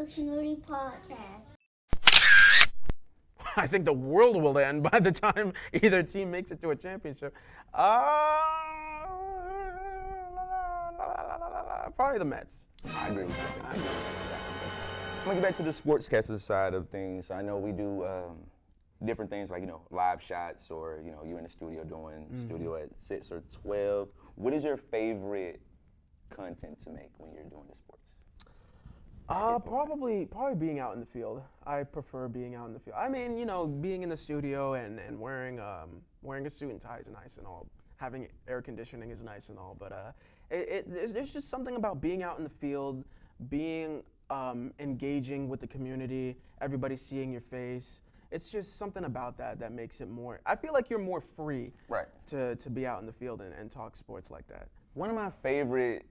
Versatility Podcast. I think the world will end by the time either team makes it to a championship. Probably the Mets. I agree with you. I'm gonna get back to the sportscaster side of things. I know we do different things like, live shots, or, you're in the studio doing studio at 6 or 12. What is your favorite content to make when you're doing the sports? Probably being out in the field. I prefer being out in the field. I mean, being in the studio and wearing a suit and tie is nice and all. Having air conditioning is nice and all, but there's just something about being out in the field, being engaging with the community, everybody seeing your face. It's just something about that makes it more. I feel like you're more free, right, to be out in the field and talk sports like that. One of my favorite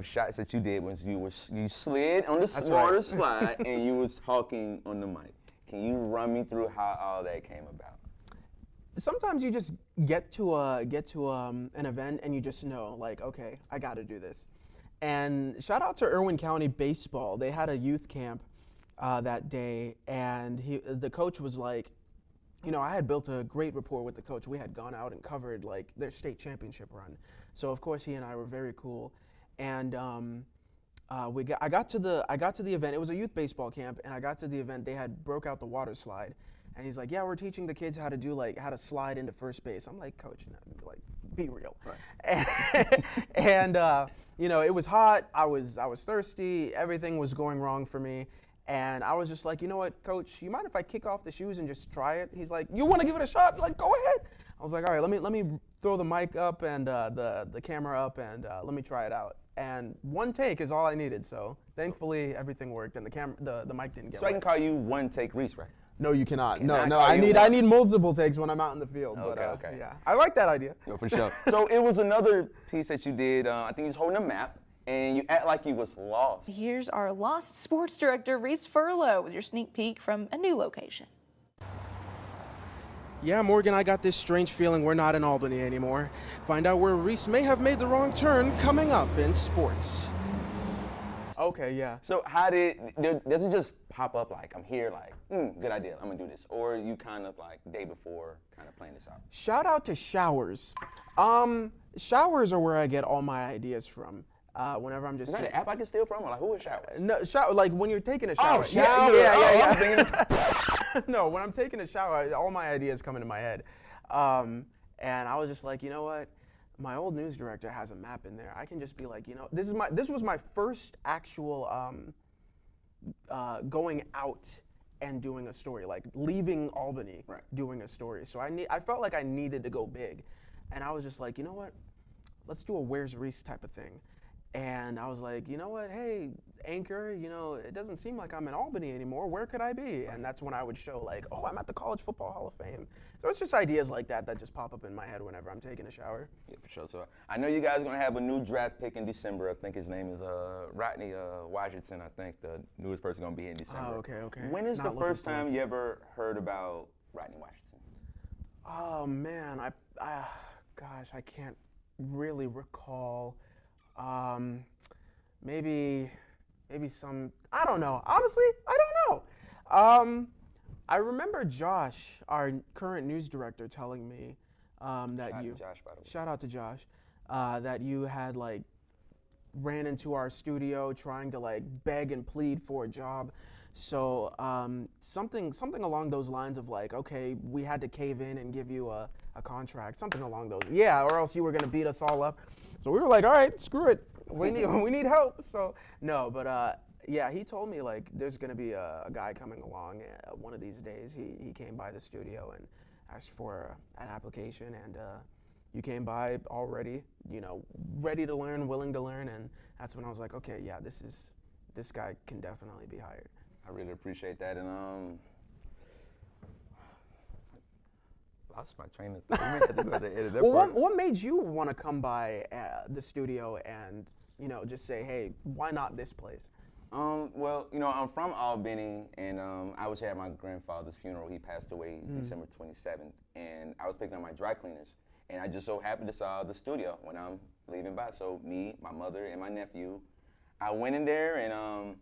shots that you did was you slid on the water slide and you was talking on the mic. Can you run me through how all that came about? Sometimes you just get to an event and you just know, like, okay, I got to do this. And shout out to Irwin County baseball. They had a youth camp that day, and the coach was like, I had built a great rapport with the coach. We had gone out and covered like their state championship run, so of course he and I were very cool. And I got to the event. It was a youth baseball camp, and I got to the event. They had broke out the water slide, and he's like, "Yeah, we're teaching the kids how to slide into first base." I'm like, "Coach, like, be real." Right. And it was hot. I was thirsty. Everything was going wrong for me, and I was just like, "You know what, Coach? You mind if I kick off the shoes and just try it?" He's like, "You want to give it a shot?" I'm like, "Go ahead." I was like, "All right, let me throw the mic up and the camera up, and let me try it out." And one take is all I needed, so thankfully everything worked, and the mic didn't get wet. So I can call you One Take Reese, right? No, you cannot. No, I need multiple takes when I'm out in the field. Okay, but okay. Yeah, I like that idea. No, for sure. So it was another piece that you did. I think you was holding a map, and you act like you was lost. Here's our lost sports director, Reese Furlow, with your sneak peek from a new location. Yeah, Morgan, I got this strange feeling we're not in Albany anymore. Find out where Reese may have made the wrong turn coming up in sports. Okay, yeah. So does it just pop up like, I'm here, like, good idea, I'm gonna do this? Or you kind of like day before kind of playing this out? Shout out to showers. Showers are where I get all my ideas from. Whenever I'm just Is that an app I can steal from? Or like, who is showers? No, like when you're taking a shower. Oh, yeah. No, when I'm taking a shower, all my ideas come into my head. And I was just like, you know what? My old news director has a map in there. I can just be like, this was my first actual going out and doing a story, like leaving Albany, right, doing a story. So I felt like I needed to go big. And I was just like, you know what? Let's do a Where's Reese type of thing. And I was like, you know what, hey, Anchor, it doesn't seem like I'm in Albany anymore. Where could I be? And that's when I would show like, oh, I'm at the College Football Hall of Fame. So it's just ideas like that just pop up in my head whenever I'm taking a shower. Yeah, for sure. So I know you guys are going to have a new draft pick in December. I think his name is Rodney Washington. I think the newest person going to be here in December. Oh, okay. When is the first time you ever heard about Rodney Washington? Oh, man, gosh, I can't really recall. Maybe some, I don't know. Honestly, I don't know. I remember Josh, our current news director, telling me shout out to Josh, that you had like ran into our studio trying to like beg and plead for a job. So something along those lines of like, okay, we had to cave in and give you a contract, something along those. Yeah, or else you were gonna beat us all up. So we were like, all right, screw it. We need help. So no, but yeah, he told me like there's gonna be a guy coming along one of these days. He came by the studio and asked for an application, and you came by already, ready to learn, willing to learn, and that's when I was like, okay, yeah, this guy can definitely be hired. I really appreciate that, and lost my train of thought. Well, what made you want to come by the studio and just say, hey, why not this place? Well, I'm from Albany, and I was here at my grandfather's funeral. He passed away December 27th, and I was picking up my dry cleaners, and I just so happened to saw the studio when I'm leaving by. So me, my mother, and my nephew, I went in there, and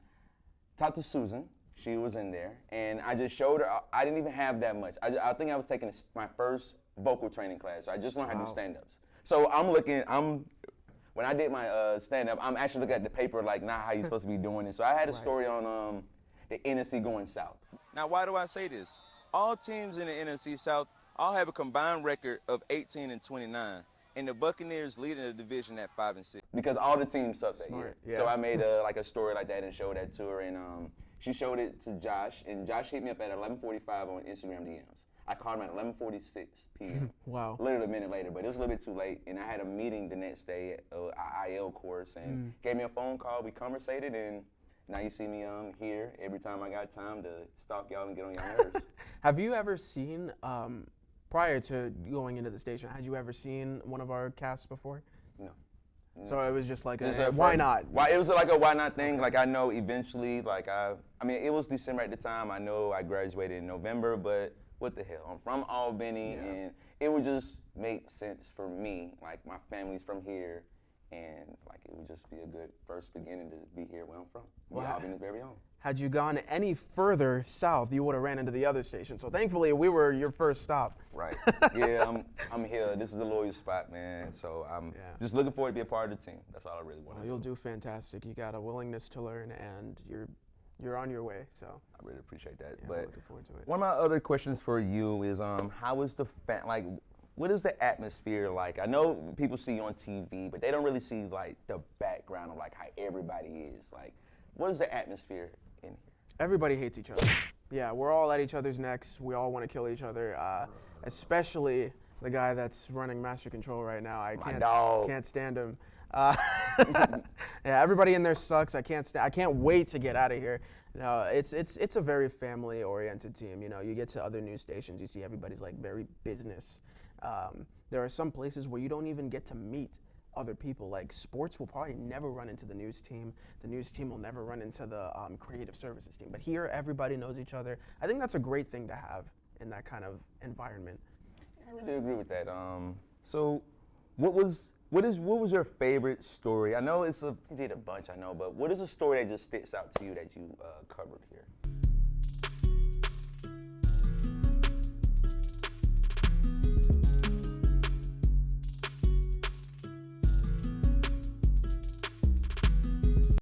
talked to Susan. She was in there, and I just showed her. I didn't even have that much. I think I was taking my first vocal training class. So I just learned how to do stand-ups. So when I did my stand-up, I'm actually looking at the paper like not how you're supposed to be doing it. So I had a story on the NFC going south. Now, why do I say this? All teams in the NFC South all have a combined record of 18 and 29, and the Buccaneers leading the division at 5 and 6. Because all the teams sucked that year. Yeah. So I made a story like that and showed that to her, and she showed it to Josh, and Josh hit me up at 11:45 on Instagram DMs. I called him at 11:46 p.m. Wow. Literally a minute later, but it was a little bit too late, and I had a meeting the next day at IL course, and gave me a phone call. We conversated, and now you see me here every time I got time to stalk y'all and get on y'all nerves. Have you ever seen, prior to going into the station, had you ever seen one of our casts before? No. So it was just like, Just why not? Why, it was like a why not thing. Okay. Like I know eventually, like I mean, it was December at the time. I know I graduated in November, but what the hell? I'm from Albany, and it would just make sense for me. Like my family's from here, and like it would just be a good first beginning to be here where I'm from. Wow. Albany's very own. Had you gone any further south, you would have ran into the other station. So thankfully, we were your first stop. Right. Yeah, I'm here. This is the loyal spot, man. So I'm just looking forward to be a part of the team. That's all I really want. Well, you'll do fantastic. You got a willingness to learn, and you're on your way. So I really appreciate that. yeah, But I'm looking forward to it. one of my other questions for you is, how is the what is the atmosphere like? I know people see you on TV, but they don't really see like the background of like how everybody is. Like, what is the atmosphere in here? Everybody hates each other. Yeah, we're all at each other's necks. We all want to kill each other, especially the guy that's running Master Control right now. I can't stand him. Yeah, everybody in there sucks. I can't wait to get out of here. No, it's a very family-oriented team. You know, you get to other news stations, you see everybody's like very business. There are some places where you don't even get to meet other people. Like sports will probably never run into the news team. The news team will never run into the creative services team. But here, everybody knows each other. I think that's a great thing to have in that kind of environment. I really agree with that. So, what was your favorite story? I know you did a bunch, I know, but what is a story that just sticks out to you that you covered here?